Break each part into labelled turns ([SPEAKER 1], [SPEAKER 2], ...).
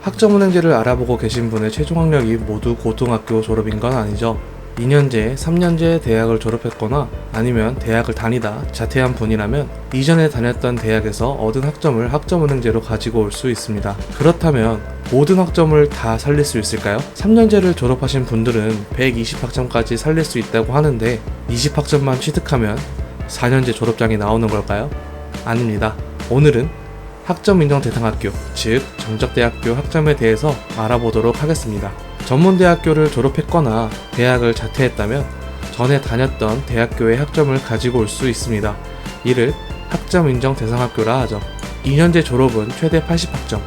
[SPEAKER 1] 학점은행제를 알아보고 계신 분의 최종 학력이 모두 고등학교 졸업인 건 아니죠. 2년제, 3년제 대학을 졸업했거나 아니면 대학을 다니다 자퇴한 분이라면 이전에 다녔던 대학에서 얻은 학점을 학점은행제로 가지고 올 수 있습니다. 그렇다면 모든 학점을 다 살릴 수 있을까요? 3년제를 졸업하신 분들은 120학점까지 살릴 수 있다고 하는데 20학점만 취득하면 4년제 졸업장이 나오는 걸까요? 아닙니다. 오늘은 학점 인정 대상학교, 즉 정적대학교 학점에 대해서 알아보도록 하겠습니다. 전문대학교를 졸업했거나 대학을 자퇴했다면 전에 다녔던 대학교의 학점을 가지고 올 수 있습니다. 이를 학점 인정 대상학교라 하죠. 2년제 졸업은 최대 80학점,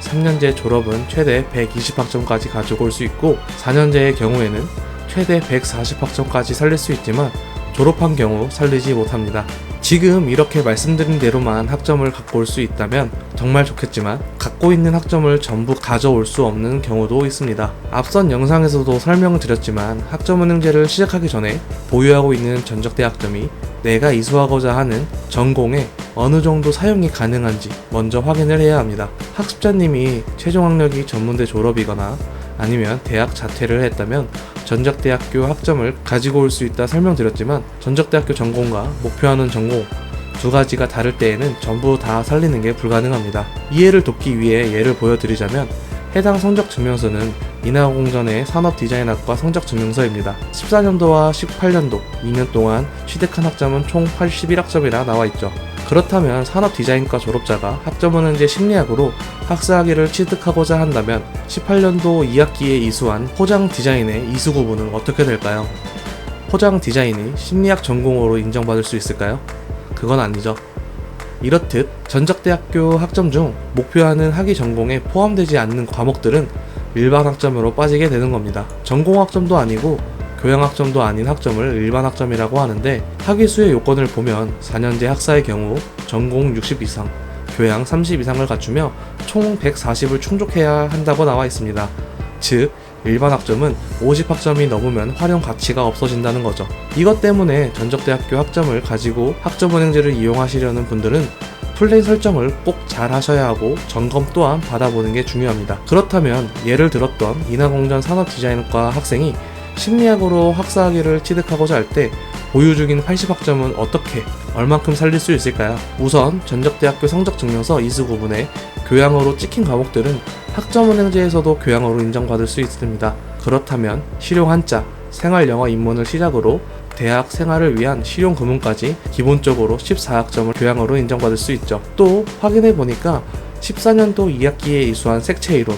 [SPEAKER 1] 3년제 졸업은 최대 120학점까지 가지고 올 수 있고 4년제의 경우에는 최대 140학점까지 살릴 수 있지만 졸업한 경우 살리지 못합니다. 지금 이렇게 말씀드린 대로만 학점을 갖고 올 수 있다면 정말 좋겠지만 갖고 있는 학점을 전부 가져올 수 없는 경우도 있습니다. 앞선 영상에서도 설명을 드렸지만 학점은행제를 시작하기 전에 보유하고 있는 전적대 학점이 내가 이수하고자 하는 전공에 어느 정도 사용이 가능한지 먼저 확인을 해야 합니다. 학습자님이 최종 학력이 전문대 졸업이거나 아니면 대학 자퇴를 했다면 전적대학교 학점을 가지고 올 수 있다 설명드렸지만 전적대학교 전공과 목표하는 전공 두 가지가 다를 때에는 전부 다 살리는 게 불가능합니다. 이해를 돕기 위해 예를 보여드리자면 해당 성적증명서는 인하공전의 산업디자인학과 성적증명서입니다. 14년도와 18년도 2년 동안 취득한 학점은 총 81학점이라 나와있죠. 그렇다면 산업디자인과 졸업자가 학점은행제 심리학으로 학사학위를 취득하고자 한다면 18년도 2학기에 이수한 포장디자인의 이수 구분은 어떻게 될까요? 포장디자인이 심리학 전공으로 인정받을 수 있을까요? 그건 아니죠. 이렇듯 전적대학교 학점 중 목표하는 학위 전공에 포함되지 않는 과목들은 일반 학점으로 빠지게 되는 겁니다. 전공 학점도 아니고 교양 학점도 아닌 학점을 일반 학점이라고 하는데 학위 수의 요건을 보면 4년제 학사의 경우 전공 60 이상, 교양 30 이상을 갖추며 총 140을 충족해야 한다고 나와 있습니다. 즉 일반 학점은 50학점이 넘으면 활용 가치가 없어진다는 거죠. 이것 때문에 전적대학교 학점을 가지고 학점은행제를 이용하시려는 분들은 플랜 설정을 꼭 잘 하셔야 하고 점검 또한 받아보는 게 중요합니다. 그렇다면 예를 들었던 인하공전 산업디자인과 학생이 심리학으로 학사학위를 취득하고자 할 때 보유 중인 80학점은 어떻게, 얼만큼 살릴 수 있을까요? 우선 전적대학교 성적증명서 이수 구분에 교양으로 찍힌 과목들은 학점은행제에서도 교양으로 인정받을 수 있습니다. 그렇다면 실용 한자, 생활영어 입문을 시작으로 대학 생활을 위한 실용 구문까지 기본적으로 14학점을 교양으로 인정받을 수 있죠. 또 확인해보니까 14년도 2학기에 이수한 색채이론,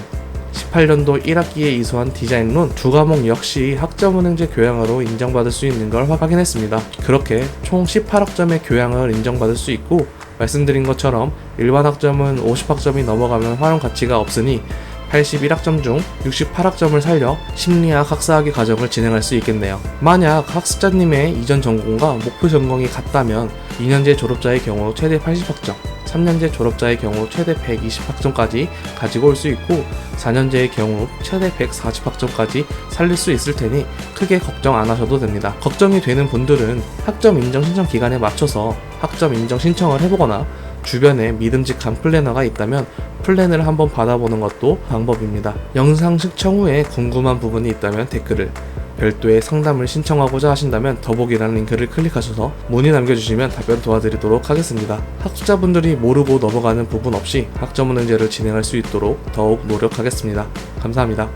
[SPEAKER 1] 18년도 1학기에 이수한 디자인론 두 과목 역시 학점은행제 교양으로 인정받을 수 있는 걸 확인했습니다. 그렇게 총 18학점의 교양을 인정받을 수 있고 말씀드린 것처럼 일반 학점은 50학점이 넘어가면 활용 가치가 없으니 81학점 중 68학점을 살려 심리학 학사학위 과정을 진행할 수 있겠네요. 만약 학습자님의 이전 전공과 목표 전공이 같다면 2년제 졸업자의 경우 최대 80학점, 3년제 졸업자의 경우 최대 120학점까지 가지고 올 수 있고 4년제의 경우 최대 140학점까지 살릴 수 있을 테니 크게 걱정 안 하셔도 됩니다. 걱정이 되는 분들은 학점 인정 신청 기간에 맞춰서 학점 인정 신청을 해보거나 주변에 믿음직한 플래너가 있다면 플랜을 한번 받아보는 것도 방법입니다. 영상 시청 후에 궁금한 부분이 있다면 댓글을, 별도의 상담을 신청하고자 하신다면 더보기라는 링크를 클릭하셔서 문의 남겨주시면 답변 도와드리도록 하겠습니다. 학습자분들이 모르고 넘어가는 부분 없이 학점은행제를 진행할 수 있도록 더욱 노력하겠습니다. 감사합니다.